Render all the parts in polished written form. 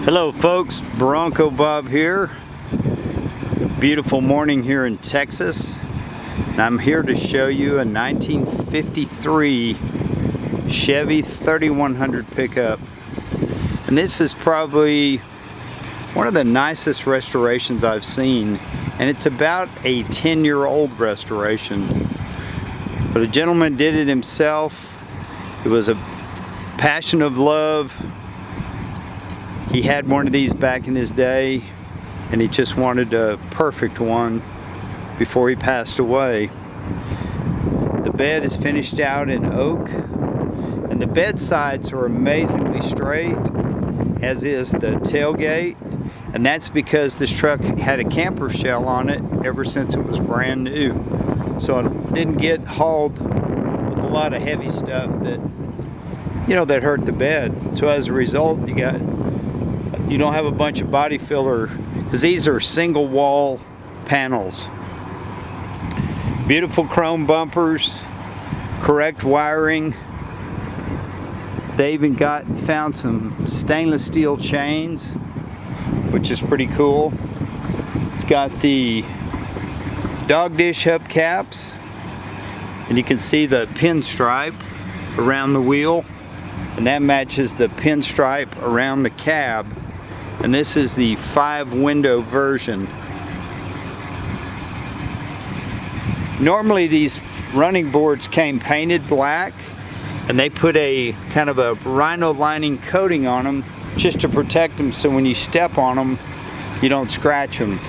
Hello folks, Bronco Bob here. Beautiful morning here in Texas. And I'm here to show you a 1953 Chevy 3100 pickup. And this is probably one of the nicest restorations I've seen. And it's about a 10-year-old restoration. But a gentleman did it himself. It was a passion of love. He had one of these back in his day, and he just wanted a perfect one before he passed away. The bed is finished out in oak, and the bed sides are amazingly straight, as is the tailgate, and that's because this truck had a camper shell on it ever since it was brand new. So it didn't get hauled with a lot of heavy stuff that, that hurt the bed. So as a result, you don't have a bunch of body filler, because these are single wall panels. Beautiful chrome bumpers, correct wiring. They even found some stainless steel chains, which is pretty cool. It's got the dog dish hubcaps, and you can see the pinstripe around the wheel, and that matches the pinstripe around the cab. And this is the 5-window version. Normally these running boards came painted black, and they put a kind of a rhino lining coating on them just to protect them, so when you step on them you don't scratch them.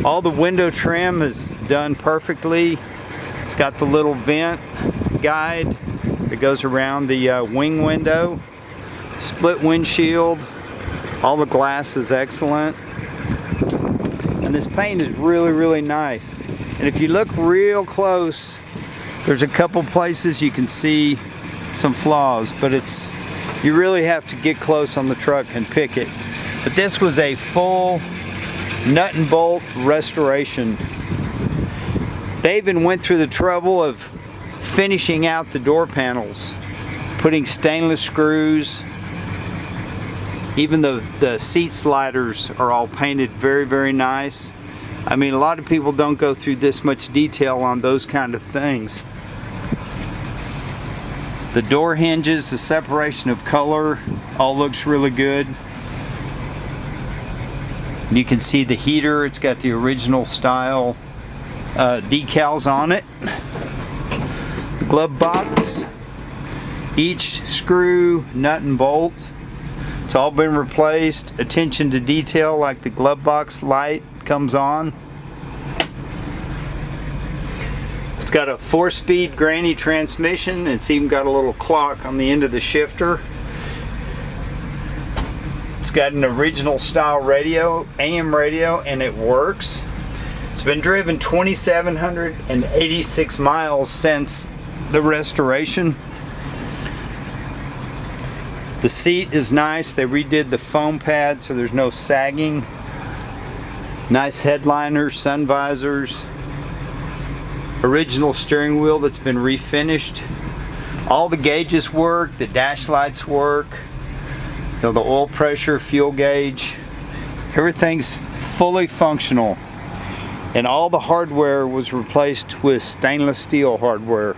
All the window trim is done perfectly. It's got the little vent guide that goes around the wing window, split windshield. All the glass is excellent, and this paint is really nice. And if you look real close, there's a couple places you can see some flaws, but you really have to get close on the truck and pick it. But this was a full nut and bolt restoration. They even went through the trouble of finishing out the door panels, putting stainless screws. Even the seat sliders are all painted very nice. I mean, a lot of people don't go through this much detail on those kind of things. The door hinges, the separation of color, all looks really good. You can see the heater, it's got the original style decals on it. The glove box, each screw, nut and bolt. It's all been replaced. Attention to detail, like the glove box light comes on. It's got a 4-speed granny transmission. It's even got a little clock on the end of the shifter. It's got an original style radio, AM radio, and it works. It's been driven 2,786 miles since the restoration. The seat is nice. They redid the foam pad so there's no sagging. Nice headliners, sun visors. Original steering wheel that's been refinished. All the gauges work. The dash lights work. The oil pressure, fuel gauge. Everything's fully functional. And all the hardware was replaced with stainless steel hardware.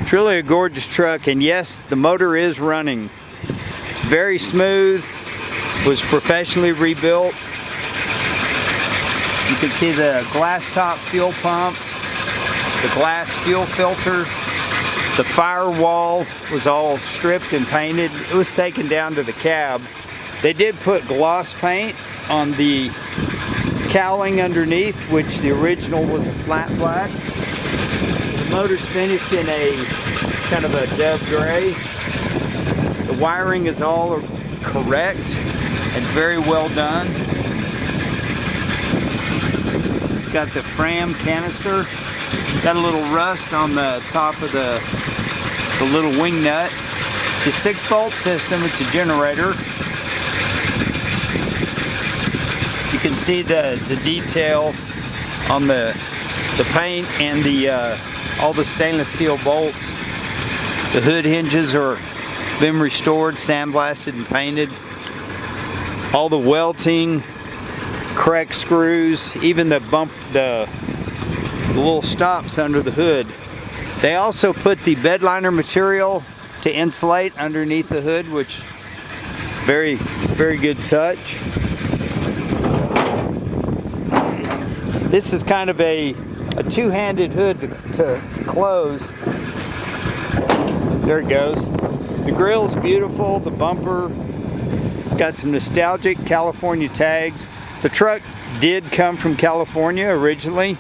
It's really a gorgeous truck, and yes, the motor is running. It's very smooth, was professionally rebuilt. You can see the glass top fuel pump, the glass fuel filter, the firewall was all stripped and painted. It was taken down to the cab. They did put gloss paint on the cowling underneath, which the original was a flat black. The motor's finished in a kind of a dove gray. The wiring is all correct and very well done. It's got the Fram canister. Got a little rust on the top of the little wing nut. It's a 6-volt system. It's a generator. You can see the detail on the paint and all the stainless steel bolts. The hood hinges are been restored, sandblasted and painted. All the welting, correct screws, even the little stops under the hood. They also put the bed liner material to insulate underneath the hood, which very, very good touch. This is kind of a two-handed hood to close. There it goes. The grill's beautiful, the bumper. It's got some nostalgic California tags. The truck did come from California originally.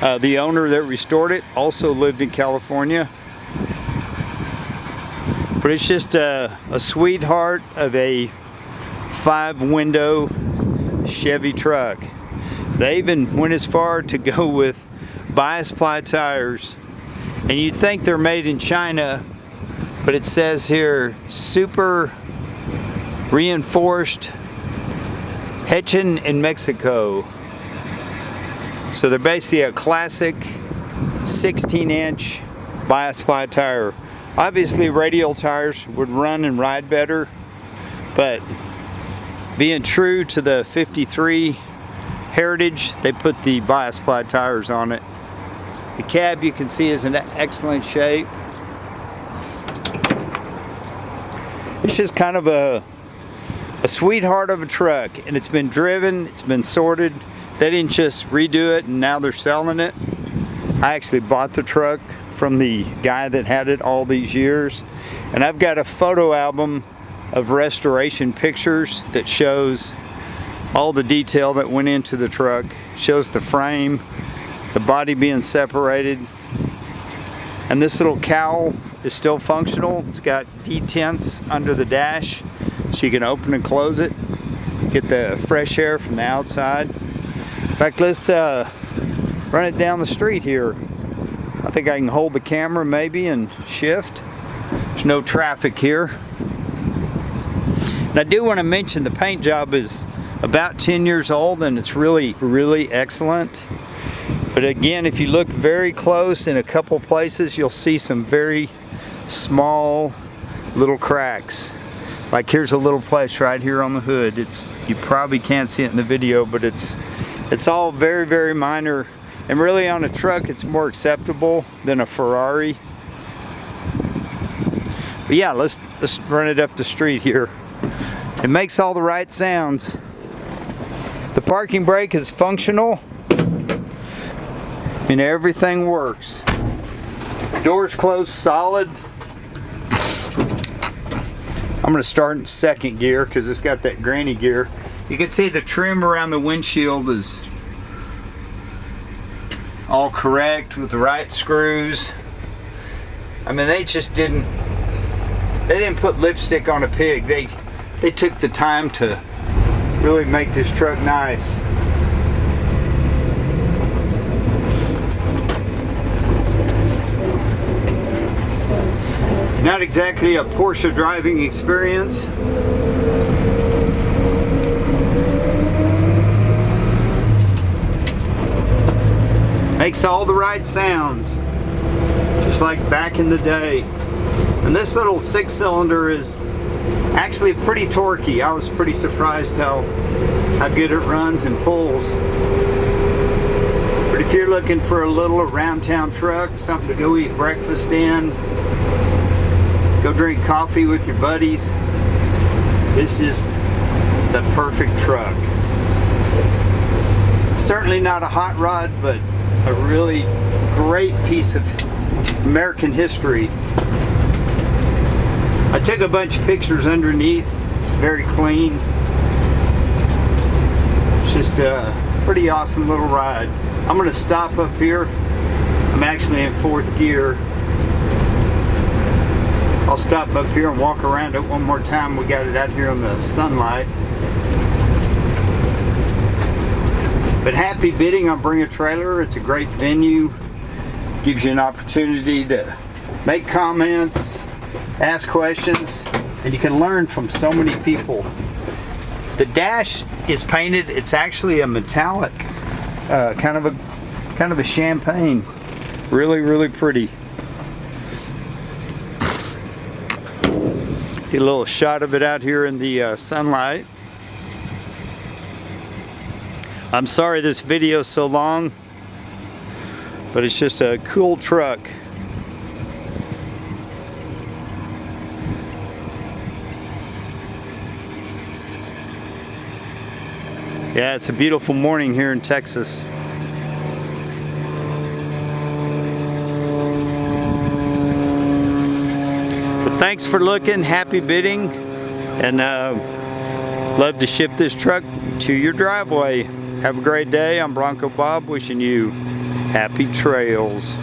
The owner that restored it also lived in California. But it's just a sweetheart of a 5-window Chevy truck. They even went as far to go with bias ply tires. And you'd think they're made in China, but it says here, super reinforced Hechen in Mexico. So they're basically a classic 16-inch bias ply tire. Obviously radial tires would run and ride better, but being true to the 53 heritage, they put the bias ply tires on it. The cab, you can see, is in excellent shape. It's just kind of a sweetheart of a truck, and it's been driven, it's been sorted. They didn't just redo it and now they're selling it. I actually bought the truck from the guy that had it all these years, and I've got a photo album of restoration pictures that shows all the detail that went into the truck. Shows the frame, the body being separated, and this little cowl is still functional. It's got detents under the dash so you can open and close it, get the fresh air from the outside. In fact, let's run it down the street here. I think I can hold the camera maybe and shift. There's no traffic here. And I do want to mention the paint job is about 10 years old, and it's really, really excellent. But again, if you look very close in a couple places, you'll see some very small little cracks. Like here's a little place right here on the hood. You probably can't see it in the video, but it's all very, very minor. And really on a truck, it's more acceptable than a Ferrari. But yeah, let's run it up the street here. It makes all the right sounds. The parking brake is functional and everything works. Doors closed solid. I'm going to start in second gear because it's got that granny gear. You can see the trim around the windshield is all correct with the right screws. I mean, they didn't put lipstick on a pig. They took the time to really make this truck nice. Not exactly a Porsche driving experience. Makes all the right sounds, just like back in the day. And this little 6-cylinder is actually pretty torquey. I was pretty surprised how good it runs and pulls. But if you're looking for a little around town truck, something to go eat breakfast in, go drink coffee with your buddies, this is the perfect truck. Certainly not a hot rod, but a really great piece of American history. I took a bunch of pictures underneath. It's very clean. It's just a pretty awesome little ride. I'm going to stop up here. I'm actually in fourth gear. I'll stop up here and walk around it one more time. We got it out here in the sunlight. But happy bidding on Bring a Trailer. It's a great venue. Gives you an opportunity to make comments, ask questions, and you can learn from so many people. The dash is painted. It's actually a metallic, kind of a champagne. Really, really pretty. Get a little shot of it out here in the sunlight. I'm sorry this video is so long, but it's just a cool truck. Yeah, it's a beautiful morning here in Texas. But thanks for looking, happy bidding, and love to ship this truck to your driveway. Have a great day. I'm Bronco Bob, wishing you happy trails.